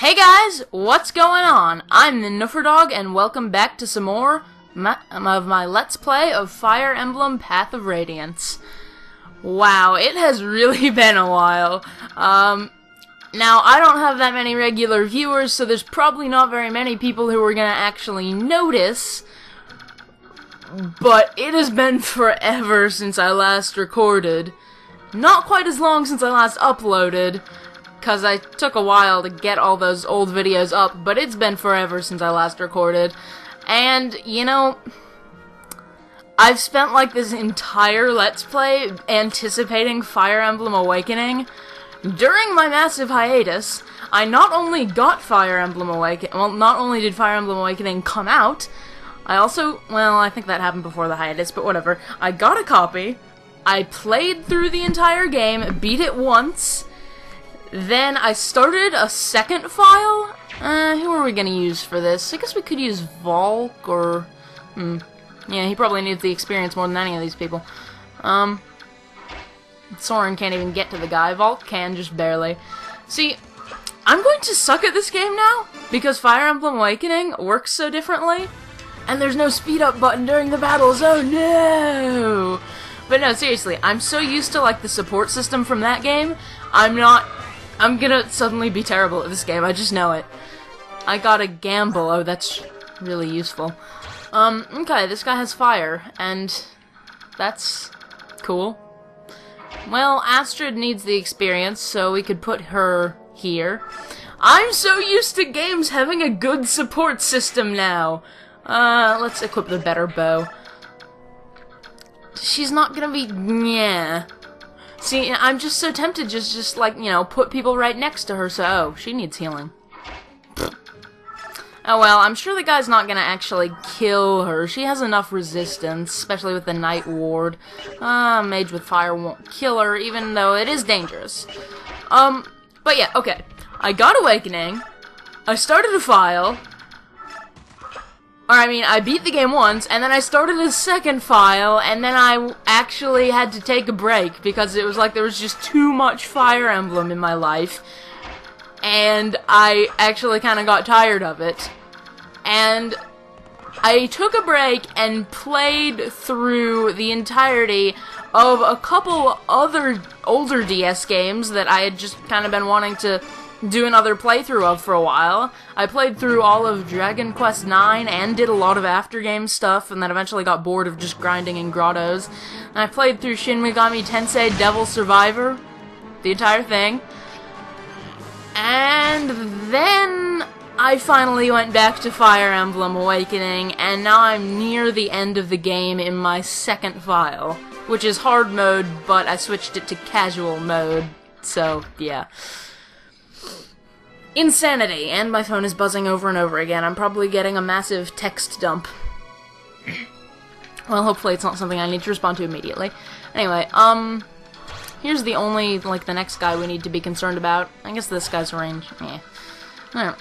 Hey guys, what's going on? I'm the Nufferdog, and welcome back to some more of my Let's Play of Fire Emblem Path of Radiance. Wow, it has really been a while. Now, I don't have that many regular viewers, so there's probably not very many people who are gonna actually notice, but it has been forever since I last recorded. Not quite as long since I last uploaded, because I took a while to get all those old videos up, but it's been forever since I last recorded. And, you know, I've spent like this entire Let's Play anticipating Fire Emblem Awakening. During my massive hiatus, I not only got Fire Emblem Awakening, well, not only did Fire Emblem Awakening come out, I also, well, I think that happened before the hiatus, but whatever. I got a copy, I played through the entire game, beat it once. Then I started a second file. Who are we gonna use for this? I guess we could use Volk or... Yeah, he probably needs the experience more than any of these people. Soren can't even get to the guy. Volk can, just barely. See, I'm going to suck at this game now, because Fire Emblem Awakening works so differently, and there's no speed up button during the battles. Oh no! But no, seriously, I'm so used to like the support system from that game, I'm gonna suddenly be terrible at this game, I just know it. I got a gamble, oh that's really useful. Okay, this guy has fire, and that's cool. Well, Astrid needs the experience, so we could put her here. I'm so used to games having a good support system now. Let's equip the better bow. She's not gonna be... yeah. See, I'm just so tempted just like, you know, put people right next to her, so, oh, she needs healing. Oh well, I'm sure the guy's not gonna actually kill her. She has enough resistance, especially with the Night Ward. Mage with fire won't kill her, even though it is dangerous. But yeah, okay. I got Awakening, I started a file, or I mean, I beat the game once, and then I started a second file, and then I actually had to take a break, because it was like there was just too much Fire Emblem in my life, and I actually kind of got tired of it. And I took a break and played through the entirety of a couple other older DS games that I had just kind of been wanting to do another playthrough of for a while. I played through all of Dragon Quest IX and did a lot of after-game stuff, and then eventually got bored of just grinding in grottos. And I played through Shin Megami Tensei Devil Survivor, the entire thing. And then I finally went back to Fire Emblem Awakening, and now I'm near the end of the game in my second file, which is hard mode, but I switched it to casual mode, so yeah. Insanity, and my phone is buzzing over and over again. I'm probably getting a massive text dump. Well, hopefully it's not something I need to respond to immediately. Anyway, here's the only, like, the next guy we need to be concerned about. I guess this guy's range. Yeah.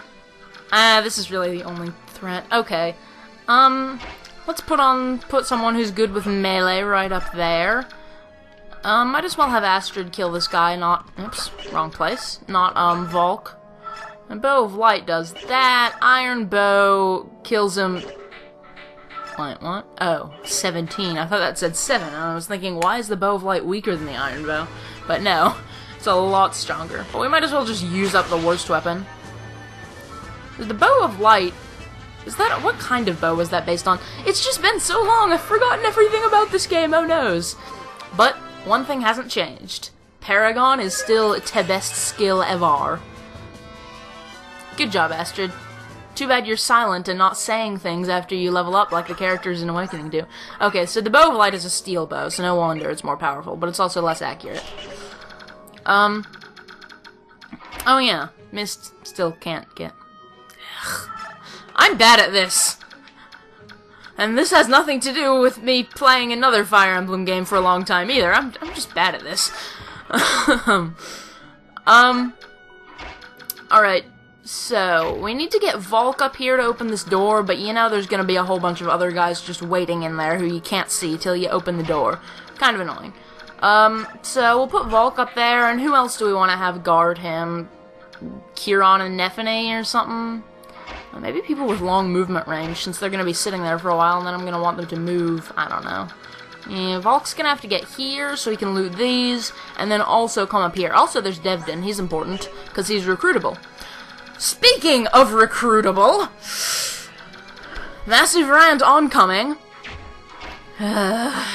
This is really the only threat. Okay. Let's put someone who's good with melee right up there. Might as well have Astrid kill this guy, not... oops, wrong place. Not, Volk. And Bow of Light does that. Iron Bow kills him... wait, what? Oh, 17. I thought that said 7. And I was thinking, why is the Bow of Light weaker than the Iron Bow? But no, it's a lot stronger. But we might as well just use up the worst weapon. The Bow of Light... is that... what kind of bow was that based on? It's just been so long, I've forgotten everything about this game, oh noes. But one thing hasn't changed. Paragon is still te best skill ever. Good job, Astrid. Too bad you're silent and not saying things after you level up like the characters in Awakening do. Okay, so the Bow of Light is a steel bow, so no wonder it's more powerful, but it's also less accurate. Oh yeah, Mist still can't get... ugh. I'm bad at this! And this has nothing to do with me playing another Fire Emblem game for a long time either. I'm just bad at this. Alright. So, we need to get Volk up here to open this door, but you know there's gonna be a whole bunch of other guys just waiting in there who you can't see till you open the door. Kind of annoying. So we'll put Volk up there, and who else do we want to have guard him? Kieran and Nephene or something. Maybe people with long movement range, since they're going to be sitting there for a while, and then I'm going to want them to move. I don't know. Yeah, Volk's going to have to get here so he can loot these, and then also come up here. Also, there's Devdin. He's important, because he's recruitable. Speaking of recruitable, massive rant oncoming. I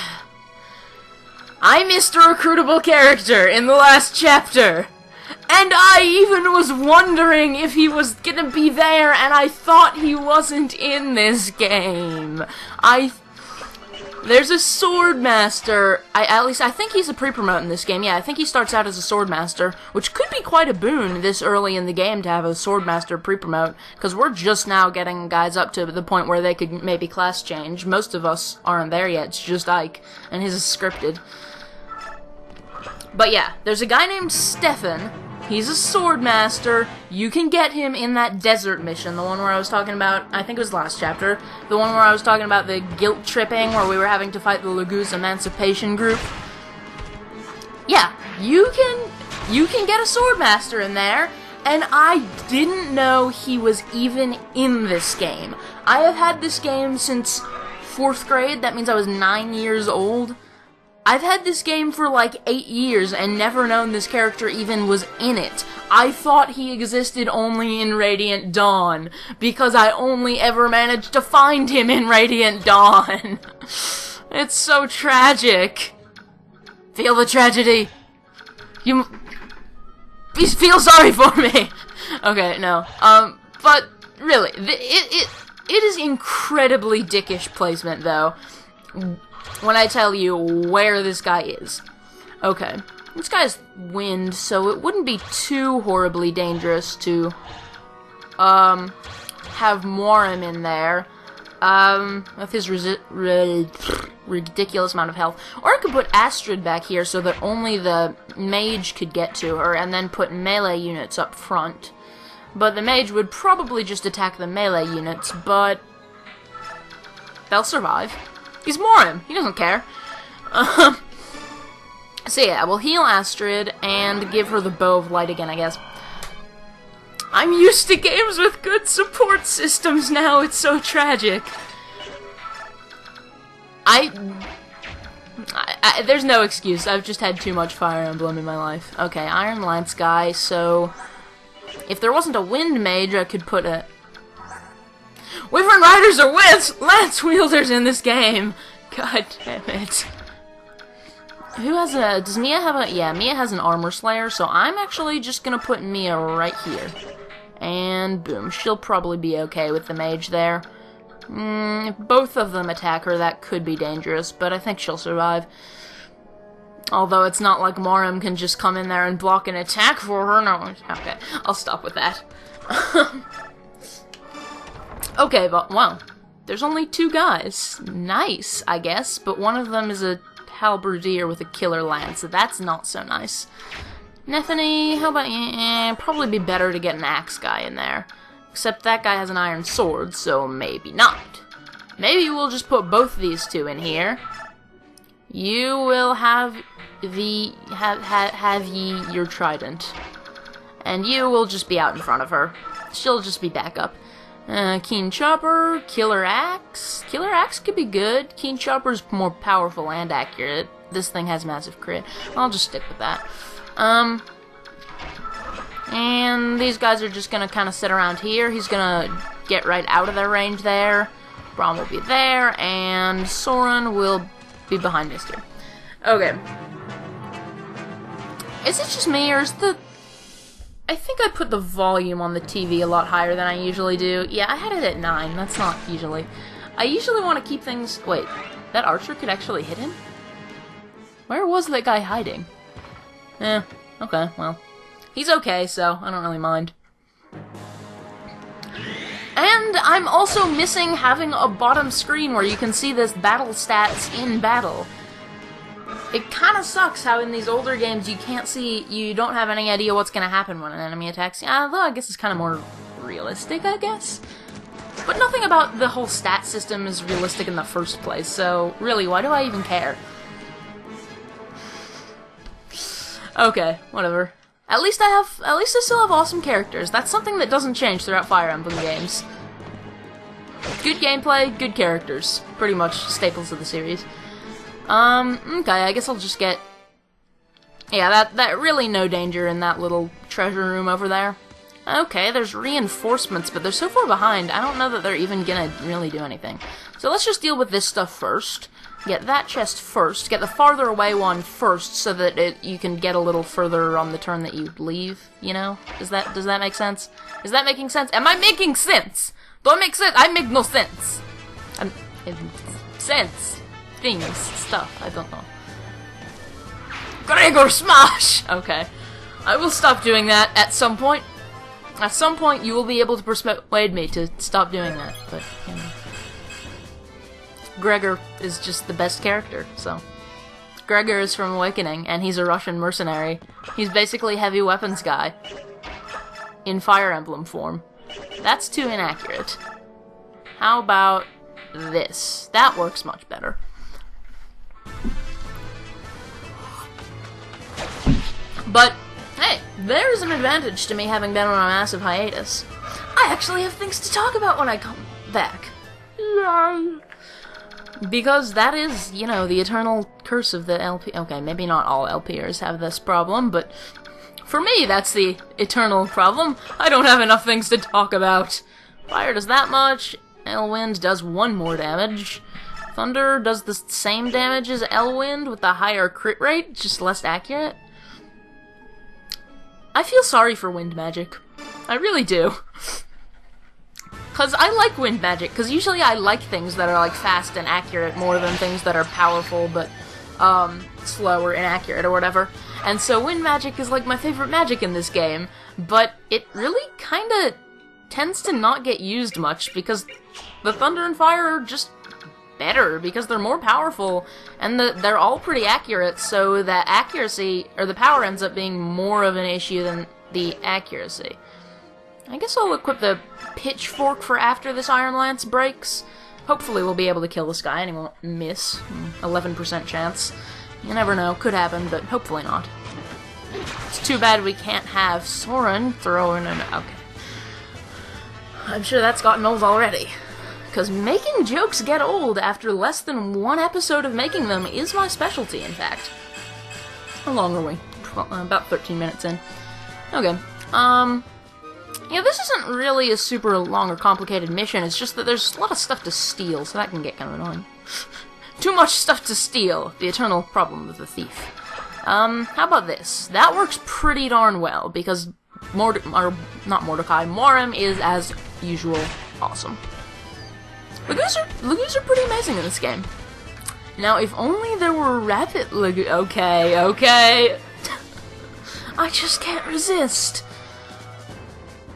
missed a recruitable character in the last chapter. And I even was wondering if he was gonna be there, and I thought he wasn't in this game. There's a Swordmaster. At least I think he's a pre-promote in this game. Yeah, I think he starts out as a Swordmaster, which could be quite a boon this early in the game to have a Swordmaster pre-promote, because we're just now getting guys up to the point where they could maybe class change. Most of us aren't there yet. It's just Ike, and his is scripted. But yeah, there's a guy named Stefan. He's a Swordmaster. You can get him in that desert mission, the one where I was talking about, I think it was last chapter, the one where I was talking about the guilt tripping, where we were having to fight the Laguz Emancipation group. Yeah, you can get a Swordmaster in there, and I didn't know he was even in this game. I have had this game since 4th grade, that means I was 9 years old. I've had this game for like 8 years and never known this character even was in it. I thought he existed only in Radiant Dawn, because I only ever managed to find him in Radiant Dawn. It's so tragic. Feel the tragedy. Please feel sorry for me. Okay, no. But really, it is incredibly dickish placement, though, when I tell you where this guy is. Okay, this guy's wind, so it wouldn't be too horribly dangerous to, have Morim in there, with his ridiculous amount of health. Or I could put Astrid back here so that only the mage could get to her, and then put melee units up front. But the mage would probably just attack the melee units, but they'll survive. He's Morim. He doesn't care. So yeah, we'll heal Astrid and give her the Bow of Light again, I guess. I'm used to games with good support systems now. It's so tragic. There's no excuse. I've just had too much Fire Emblem in my life. Okay, Iron Lance guy, so if there wasn't a Wind Mage, I could put a... Wyvern Riders are Lance Wielders in this game! God damn it. Who has a... Does Mia have a... Yeah, Mia has an Armor Slayer, so I'm actually just gonna put Mia right here. And boom, she'll probably be okay with the mage there. If both of them attack her, that could be dangerous, but I think she'll survive. Although it's not like Morim can just come in there and block an attack for her. No, okay, I'll stop with that. Okay, but, wow, there's only 2 guys. Nice, I guess, but one of them is a halberdier with a killer lance, so that's not so nice. Nephene, how about you? Probably be better to get an axe guy in there. Except that guy has an iron sword, so maybe not. Maybe we'll just put both these 2 in here. You will have have ye your trident. And you will just be out in front of her. She'll just be backup. Keen Chopper, Killer Axe. Killer Axe could be good. Keen Chopper's more powerful and accurate. This thing has massive crit. I'll just stick with that. And these guys are just gonna kind of sit around here. He's gonna get right out of their range there. Braum will be there, and Soren will be behind this too. Okay. Is it just me, or is the... I think I put the volume on the TV a lot higher than I usually do. Yeah, I had it at 9. That's not usually. I usually want to keep things... Wait, that archer could actually hit him? Where was that guy hiding? Okay, well. He's okay, so I don't really mind. And I'm also missing having a bottom screen where you can see this battle stats in battle. It kind of sucks how in these older games you can't see, you don't have any idea what's going to happen when an enemy attacks. Although I guess it's kind of more realistic, I guess. But nothing about the whole stat system is realistic in the first place, so really, why do I even care? Okay, whatever. At least I still have awesome characters. That's something that doesn't change throughout Fire Emblem games. Good gameplay, good characters. Pretty much staples of the series. Okay, I guess I'll just get... Yeah, that really no danger in that little treasure room over there. Okay, there's reinforcements, but they're so far behind, I don't know that they're even gonna really do anything. So let's just deal with this stuff first. Get that chest first. Get the farther away one first, so that you can get a little further on the turn that you leave, you know? Does that make sense? Is that making sense? Am I making sense? Do I make sense? I make no sense. Sense. Things. Stuff. I don't know. Gregor smash! Okay. I will stop doing that at some point. At some point, you will be able to persuade me to stop doing that, but, you know. Gregor is just the best character, so. Gregor is from Awakening, and he's a Russian mercenary. He's basically heavy weapons guy. In Fire Emblem form. That's too inaccurate. How about this? That works much better. But, hey, there's an advantage to me having been on a massive hiatus. I actually have things to talk about when I come back. Yay! Because that is, you know, the eternal curse of the LP... Okay, maybe not all LPers have this problem, but for me, that's the eternal problem. I don't have enough things to talk about. Fire does that much. Elwind does 1 more damage. Thunder does the same damage as Elwind with the higher crit rate, just less accurate. I feel sorry for wind magic. I really do. Because I like wind magic, because usually I like things that are, like, fast and accurate more than things that are powerful but, slow or inaccurate or whatever. And so wind magic is, like, my favorite magic in this game, but it really kinda tends to not get used much, because the thunder and fire are just better, because they're more powerful, and they're all pretty accurate, so that accuracy, or the power ends up being more of an issue than the accuracy. I guess I'll equip the pitchfork for after this Iron Lance breaks. Hopefully we'll be able to kill this guy and he won't miss. 11% chance. You never know, could happen, but hopefully not. It's too bad we can't have Soren throw in an... Okay. I'm sure that's gotten old already. Because making jokes get old after less than 1 episode of making them is my specialty, in fact. How long are we? About 13 minutes in. Okay, yeah, this isn't really a super long or complicated mission, it's just that there's a lot of stuff to steal, so that can get kind of annoying. Too much stuff to steal, the eternal problem of the thief. How about this? That works pretty darn well, because Morim is, as usual, awesome. Lagoos are pretty amazing in this game. Now, if only there were rapid Lagoos... Okay. I just can't resist.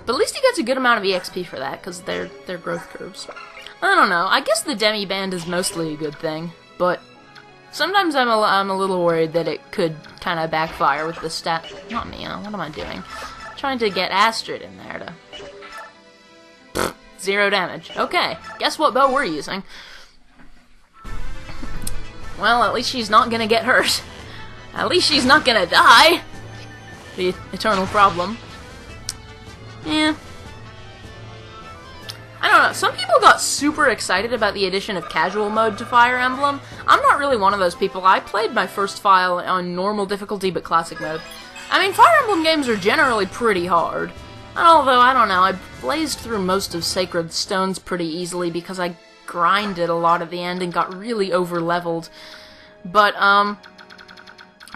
But at least he gets a good amount of EXP for that, because they're growth curves. I don't know, I guess the demi-band is mostly a good thing, but sometimes I'm a little worried that it could kind of backfire with the stat... Not me, what am I doing? Trying to get Astrid in there to... Pfft, 0 damage. Okay, guess what bow we're using? Well, at least she's not gonna get hurt. At least she's not gonna die! The eternal problem. Yeah. I don't know, some people got super excited about the addition of casual mode to Fire Emblem. I'm not really one of those people. I played my first file on normal difficulty but classic mode. I mean, Fire Emblem games are generally pretty hard. And although, I don't know, I blazed through most of Sacred Stones pretty easily because I grinded a lot at the end and got really over-leveled. But,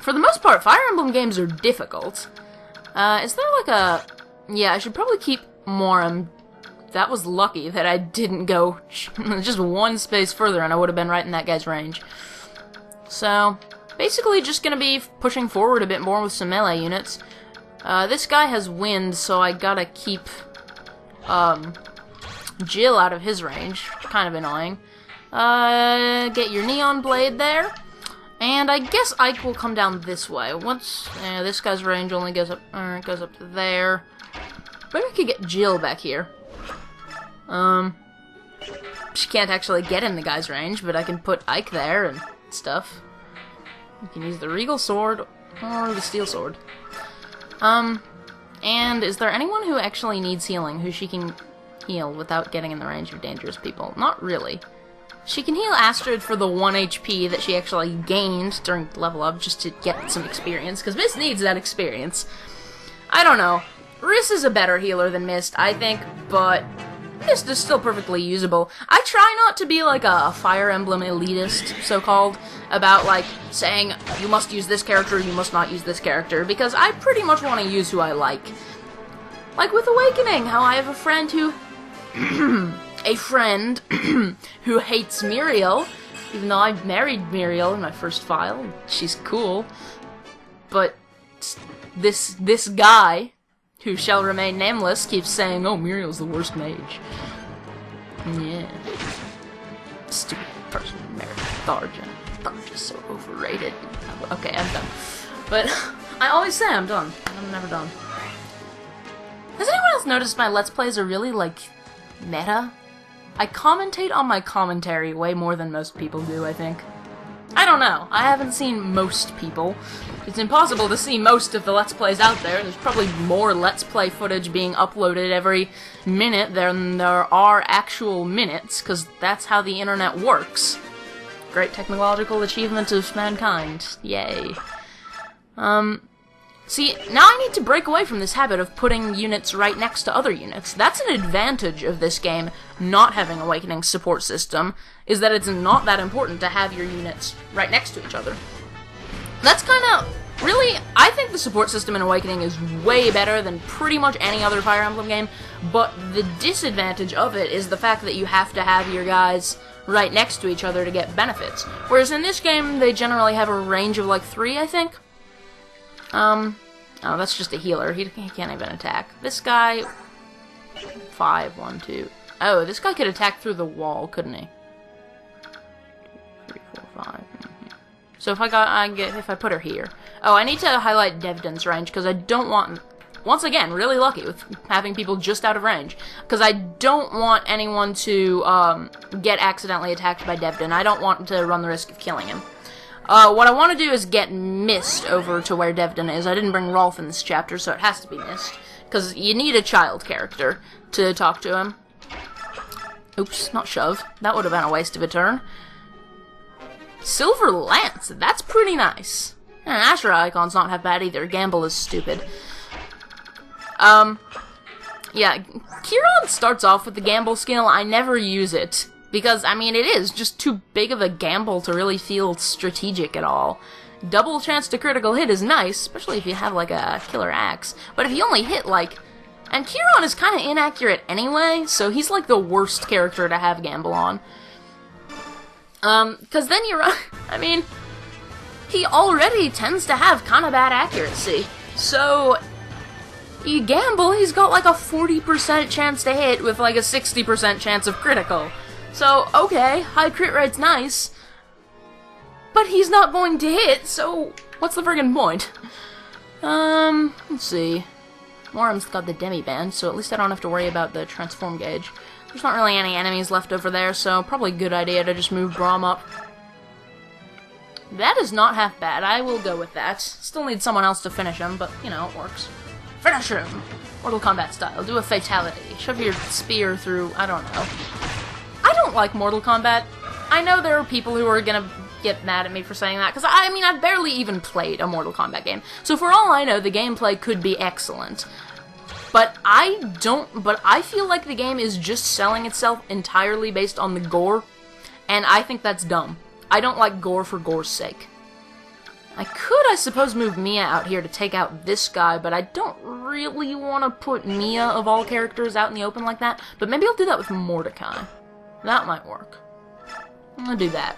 for the most part, Fire Emblem games are difficult. Is there like a... Yeah, I should probably keep Morim. That was lucky that I didn't go just 1 space further and I would have been right in that guy's range. So, basically just gonna be pushing forward a bit more with some melee units. This guy has wind, so I gotta keep Jill out of his range. Kind of annoying. Get your Neon Blade there. And I guess Ike will come down this way. Once this guy's range only goes up to there. Maybe I could get Jill back here. She can't actually get in the guy's range, but I can put Ike there and stuff. You can use the Regal Sword or the Steel Sword. And is there anyone who actually needs healing, who she can heal without getting in the range of dangerous people? Not really. She can heal Astrid for the 1 HP that she actually gained during level up, just to get some experience, because Mist needs that experience. I don't know. Riss is a better healer than Mist, I think, but Mist is still perfectly usable. I try not to be like a Fire Emblem elitist, so-called, about like saying, you must use this character, you must not use this character, because I pretty much want to use who I like. Like with Awakening, how I have a friend who... who hates Muriel, even though I married Muriel in my first file. She's cool. But this guy, who shall remain nameless, keeps saying, oh, Muriel's the worst mage. Yeah. Stupid person married Tharja. Tharja's so overrated. Okay, I'm done. But I always say I'm done. I'm never done. Has anyone else noticed my Let's Plays are really, like, meta? I commentate on my commentary way more than most people do, I think. I don't know. I haven't seen most people. It's impossible to see most of the Let's Plays out there. There's probably more Let's Play footage being uploaded every minute than there are actual minutes, because that's how the internet works. Great technological achievement of mankind. Yay. See, now I need to break away from this habit of putting units right next to other units. That's an advantage of this game, not having Awakening's support system, is that it's not that important to have your units right next to each other. That's kind of... Really, I think the support system in Awakening is way better than pretty much any other Fire Emblem game, but the disadvantage of it is the fact that you have to have your guys right next to each other to get benefits. Whereas in this game, they generally have a range of like 3, I think. Oh, that's just a healer. He can't even attack. This guy... 5, 1, 2... Oh, this guy could attack through the wall, couldn't he? 2, 3, 4, 5... So if I put her here... Oh, I need to highlight Devdin's range, because I don't want... Once again, really lucky with having people just out of range. Because I don't want anyone to get accidentally attacked by Devdin. I don't want to run the risk of killing him. What I want to do is get Mist over to where Devdin is. I didn't bring Rolf in this chapter, so it has to be Mist. Because you need a child character to talk to him. Oops, not shove. That would have been a waste of a turn. Silver Lance, that's pretty nice. And Ashura icon's not half bad either. Gamble is stupid. Yeah, Kiron starts off with the gamble skill. I never use it. Because, I mean, it is just too big of a gamble to really feel strategic at all. Double chance to critical hit is nice, especially if you have, like, a killer axe. But if you only hit, like... And Kiron is kind of inaccurate anyway, so he's, like, the worst character to have gamble on. Because then you run... I mean, he already tends to have kind of bad accuracy. So, you gamble, he's got, like, a 40% chance to hit with, like, a 60% chance of critical. So, okay, high crit rate's nice, but he's not going to hit, so what's the friggin' point? Let's see. Moram's got the demi-band, so at least I don't have to worry about the transform gauge. There's not really any enemies left over there, so probably a good idea to just move Braum up. That is not half bad, I will go with that. Still need someone else to finish him, but, you know, it works. Finish him! Mortal Kombat style, do a fatality. Shove your spear through, I don't know. I don't like Mortal Kombat. I know there are people who are gonna get mad at me for saying that, because I mean, I've barely even played a Mortal Kombat game. So for all I know, the gameplay could be excellent. But I feel like the game is just selling itself entirely based on the gore, and I think that's dumb. I don't like gore for gore's sake. I could, I suppose, move Mia out here to take out this guy, but I don't really want to put Mia, of all characters, out in the open like that. But maybe I'll do that with Mordecai. That might work. I'm gonna do that.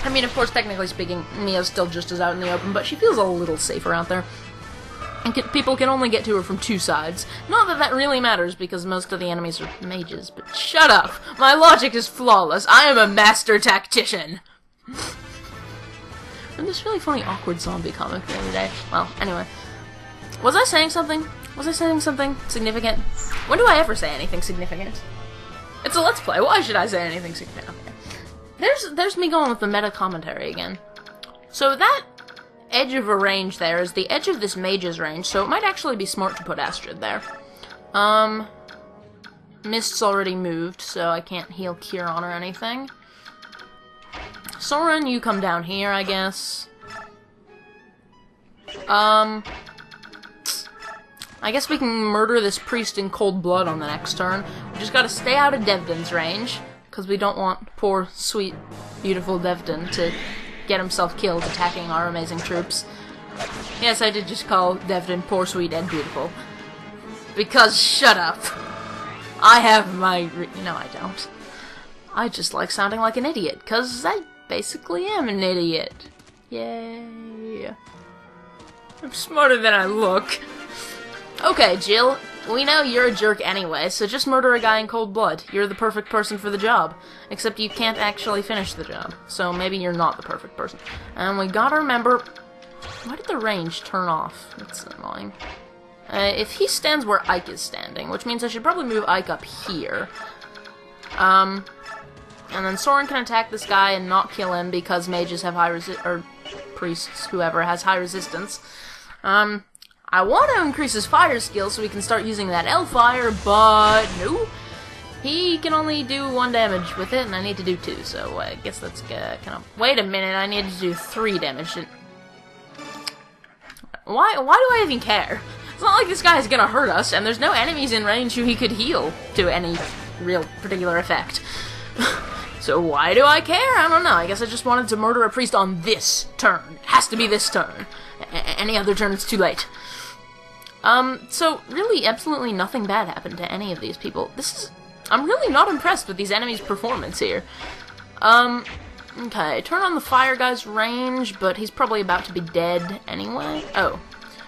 I mean, of course, technically speaking, Mia's still just as out in the open, but she feels a little safer out there. And people can only get to her from 2 sides. Not that that really matters, because most of the enemies are mages, but shut up! My logic is flawless. I am a master tactician! And this really funny awkward zombie comic the other day. Well, anyway. Was I saying something? Was I saying something significant? When do I ever say anything significant? It's a Let's Play. Why should I say anything significant? Okay. There's me going with the meta commentary again. So that edge of a range there is the edge of this mage's range, so it might actually be smart to put Astrid there. Mist's already moved, so I can't heal Kieran or anything. Soren, you come down here, I guess. I guess we can murder this priest in cold blood on the next turn. We just gotta stay out of Devdin's range, because we don't want poor, sweet, beautiful Devdin to get himself killed attacking our amazing troops. Yes, I did just call Devdin poor, sweet, and beautiful. Because, shut up. I have my... No, I don't. I just like sounding like an idiot, because I basically am an idiot. Yay. I'm smarter than I look. Okay, Jill, we know you're a jerk anyway, so just murder a guy in cold blood. You're the perfect person for the job. Except you can't actually finish the job, so maybe you're not the perfect person. And we gotta remember... Why did the range turn off? That's annoying. If he stands where Ike is standing, which means I should probably move Ike up here. And then Soren can attack this guy and not kill him because mages have high or priests, whoever, has high resistance. I want to increase his fire skill so we can start using that L-Fire, but no. He can only do 1 damage with it, and I need to do 2, so I guess that's kind of... Wait a minute, I need to do 3 damage. Why do I even care? It's not like this guy is gonna hurt us, and there's no enemies in range who he could heal to any real particular effect. So why do I care? I don't know. I guess I just wanted to murder a priest on this turn. It has to be this turn. Any other turn, it's too late. So really, absolutely nothing bad happened to any of these people. I'm really not impressed with these enemies' performance here. Okay, turn on the fire guy's range, but he's probably about to be dead anyway. Oh.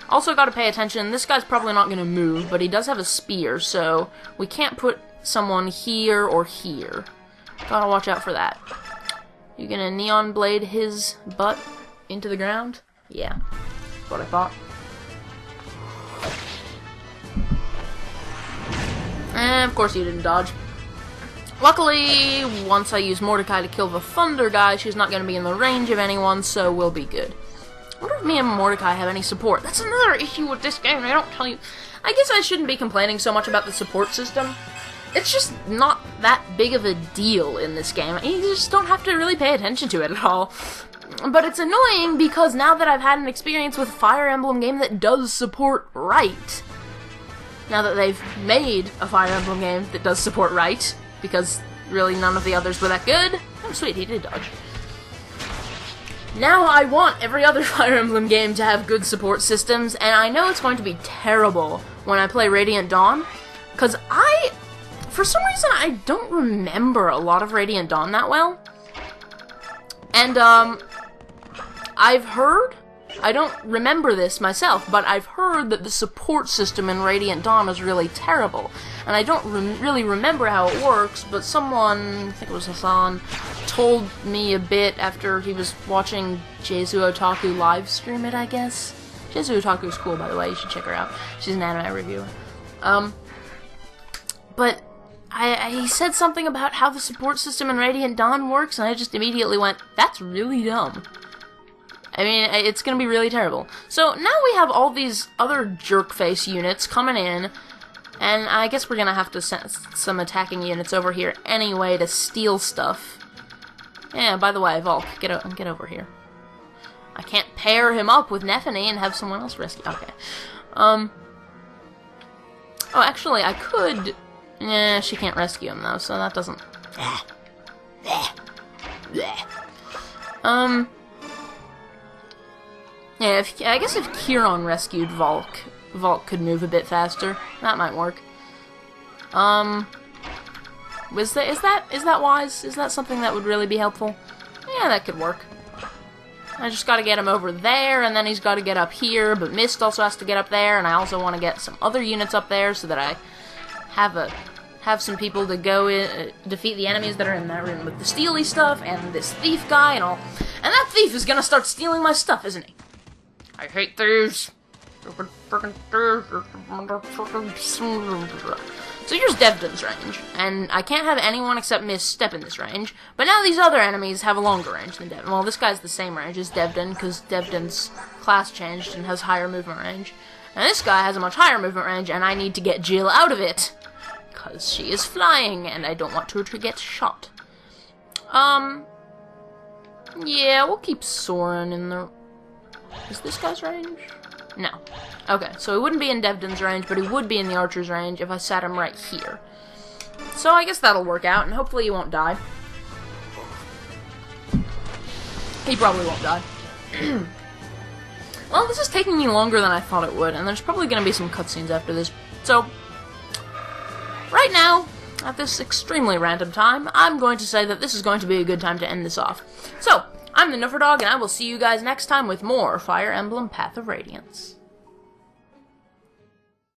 Also gotta pay attention, this guy's probably not gonna move, but he does have a spear, so we can't put someone here or here. Gotta watch out for that. You gonna neon blade his butt into the ground? Yeah, that's what I thought. And of course you didn't dodge. Luckily, once I use Mordecai to kill the Thunder guy, she's not going to be in the range of anyone, so we'll be good. I wonder if me and Mordecai have any support. That's another issue with this game, I don't tell you. I guess I shouldn't be complaining so much about the support system. It's just not that big of a deal in this game. You just don't have to really pay attention to it at all. But it's annoying because now that I've had an experience with a Fire Emblem game that does support right, now that they've made a Fire Emblem game that does support right, because really none of the others were that good. Oh, sweet, he did dodge. Now I want every other Fire Emblem game to have good support systems, and I know it's going to be terrible when I play Radiant Dawn, because for some reason, I don't remember a lot of Radiant Dawn that well. And, I've heard... I don't remember this myself, but I've heard that the support system in Radiant Dawn is really terrible. And I don't really remember how it works, but someone, I think it was Hassan, told me a bit after he was watching Jezu Otaku live stream it, I guess. Jezu Otaku's cool, by the way, you should check her out. She's an anime reviewer. But he said something about how the support system in Radiant Dawn works, and I just immediately went, that's really dumb. I mean, it's gonna be really terrible. So, now we have all these other jerk-face units coming in, and I guess we're gonna have to send some attacking units over here anyway to steal stuff. Yeah, by the way, Volk, get over here. I can't pair him up with Nephany and have someone else rescue. Okay. Oh, actually, I could... she can't rescue him, though, so that doesn't... Yeah, I guess if Kieran rescued Volk could move a bit faster. That might work. Is that wise? Is that something that would really be helpful? Yeah, that could work. I just gotta get him over there, and then he's gotta get up here, but Mist also has to get up there, and I also want to get some other units up there so that I have some people to go in, defeat the enemies that are in that room with the steely stuff, and this thief guy, and all. And that thief is gonna start stealing my stuff, isn't he? I hate thieves. So here's Devdon's range, and I can't have anyone except Miss step in this range, but now these other enemies have a longer range than Devdon. Well, this guy's the same range as Devdon, because Devdon's class changed and has higher movement range. And this guy has a much higher movement range, and I need to get Jill out of it, because she is flying, and I don't want her to get shot. Yeah, we'll keep Soren in the... Is this guy's range? No. Okay, so he wouldn't be in Devdon's range, but he would be in the Archer's range if I sat him right here. So I guess that'll work out, and hopefully he won't die. He probably won't die. Well, this is taking me longer than I thought it would, and there's probably going to be some cutscenes after this. So, right now, at this extremely random time, I'm going to say that this is going to be a good time to end this off. So, I'm the Nufferdog, and I will see you guys next time with more Fire Emblem Path of Radiance.